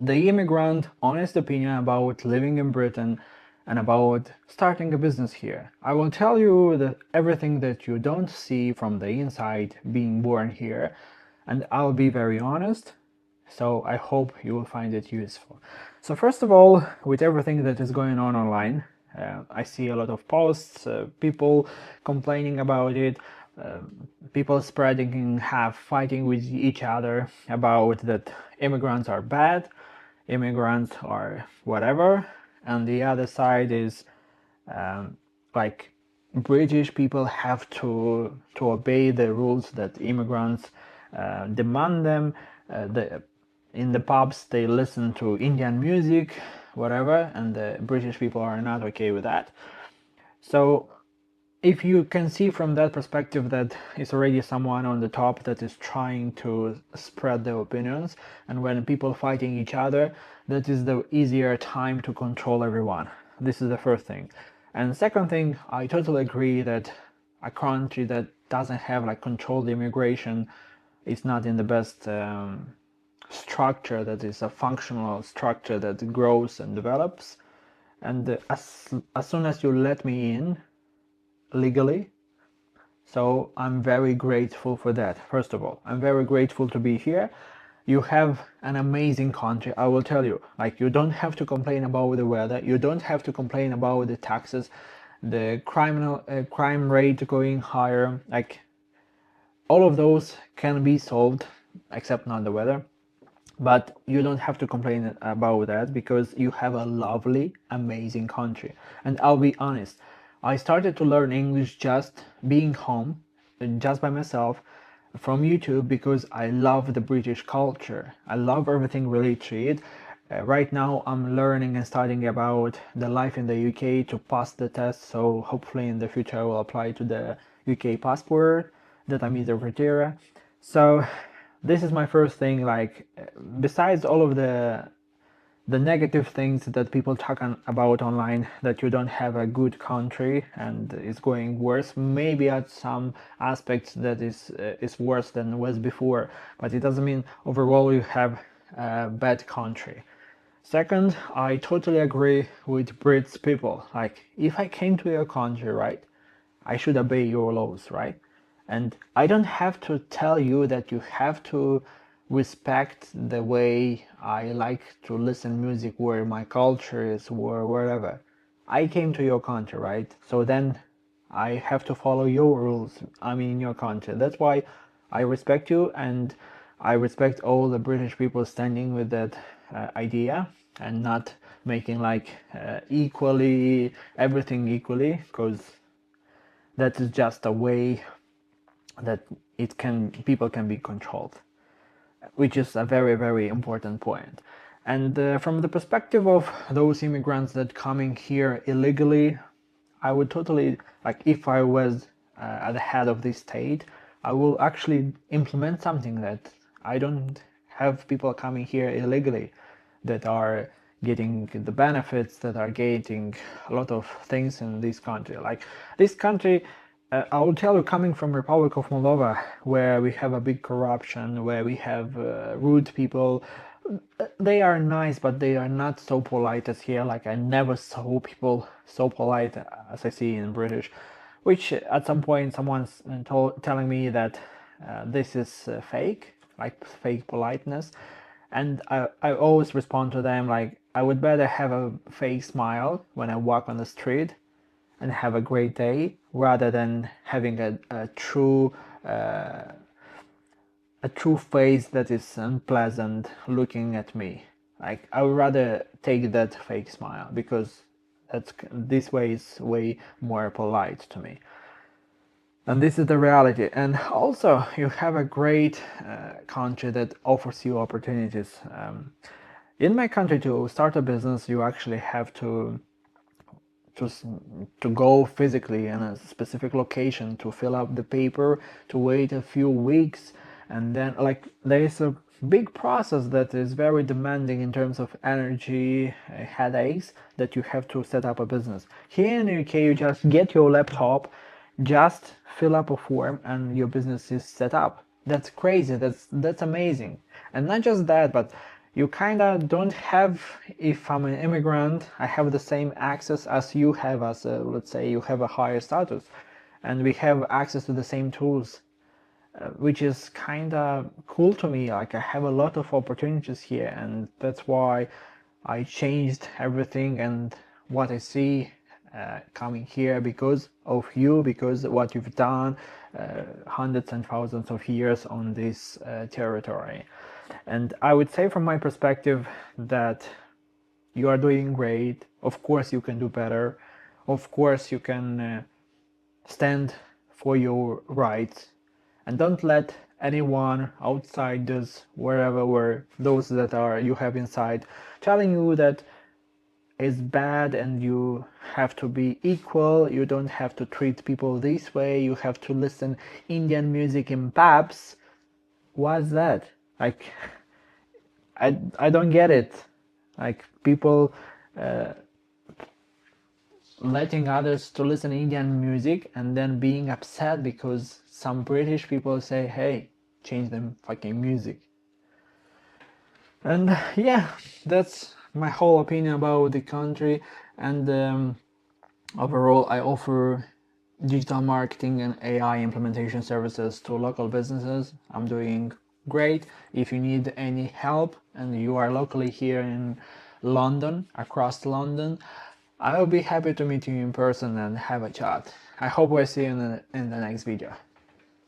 the immigrant honest opinion about living in Britain and about starting a business here. I will tell you that everything that you don't see from the inside being born here, and I'll be very honest, so I hope you will find it useful. So first of all, with everything that is going on online, I see a lot of posts, people complaining about it, uh, people spreading in half, fighting with each other about that immigrants are bad, immigrants are whatever, and the other side is um, like British people have to obey the rules that immigrants demand them. In the pubs they listen to Indian music, whatever, and the British people are not okay with that. So if you can see from that perspective that it's already someone on the top that is trying to spread their opinions, and when people fighting each other, that is the easier time to control everyone. This is the first thing. And second thing, I totally agree that a country that doesn't have like controlled immigration is not in the best structure, that is a functional structure that grows and develops. And as soon as you let me in legally, so I'm very grateful for that. First of all, I'm very grateful to be here. You have an amazing country, I will tell you. Like, you don't have to complain about the weather, you don't have to complain about the taxes, the crime rate going higher. Like, all of those can be solved, except not the weather. But you don't have to complain about that because you have a lovely, amazing country. And I'll be honest, I started to learn English just being home, just by myself, from YouTube, because I love the British culture. I love everything related to it. Right now I'm learning and studying about the life in the UK to pass the test, so hopefully in the future I will apply to the UK passport, that I meet the criteria. So this is my first thing, like, besides all of the negative things that people talk about online, that you don't have a good country and it's going worse, maybe at some aspects that is worse than was before, but it doesn't mean overall you have a bad country. Second, I totally agree with Brits people. Like, if I came to your country, right, I should obey your laws, right? And I don't have to tell you that you have to respect the way I like to listen music, where my culture is, or wherever. I came to your country, right? So then I have to follow your rules. I'm in your country. That's why I respect you, and I respect all the British people standing with that idea and not making like equally everything equally, because that is just a way that people can be controlled, which is a very, very important point. And from the perspective of those immigrants that coming here illegally, I would totally, like, if I was at the head of this state, I will actually implement something that I don't have people coming here illegally that are getting the benefits, that are getting a lot of things in this country. Like, this country, I will tell you, coming from Republic of Moldova, where we have a big corruption, where we have rude people. They are nice, but they are not so polite as here. Like, I never saw people so polite as I see in British, which at some point someone's telling me that this is fake, like fake politeness. And I always respond to them like, I would better have a fake smile when I walk on the street and have a great day, rather than having a true face that is unpleasant looking at me. Like, I would rather take that fake smile, because this way is way more polite to me. And this is the reality. And also, you have a great country that offers you opportunities. In my country, to start a business, you actually have to to go physically in a specific location, to fill up the paper, to wait a few weeks, and then, like, there is a big process that is very demanding in terms of energy, headaches, that you have to set up a business. Here in the UK, you just get your laptop, just fill up a form, and your business is set up. That's crazy. That's amazing. And not just that, but you kind of don't have, if I'm an immigrant, I have the same access as you have, as a, let's say you have a higher status, and we have access to the same tools, which is kind of cool to me. Like, I have a lot of opportunities here, and that's why I changed everything and what I see coming here, because of you, because what you've done hundreds and thousands of years on this territory. And I would say, from my perspective, that you are doing great. Of course you can do better. Of course you can stand for your rights, and don't let anyone, outsiders, wherever, those that are you have inside, telling you that is bad and you have to be equal, you don't have to treat people this way, you have to listen Indian music in pubs. What's that? Like, I don't get it. Like, people letting others to listen Indian music and then being upset because some British people say, hey, change them fucking music. And yeah, that's my whole opinion about the country. And overall, I offer digital marketing and AI implementation services to local businesses. I'm doing great. If you need any help and you are locally here in London, across London, I will be happy to meet you in person and have a chat. I hope we'll see you in the next video.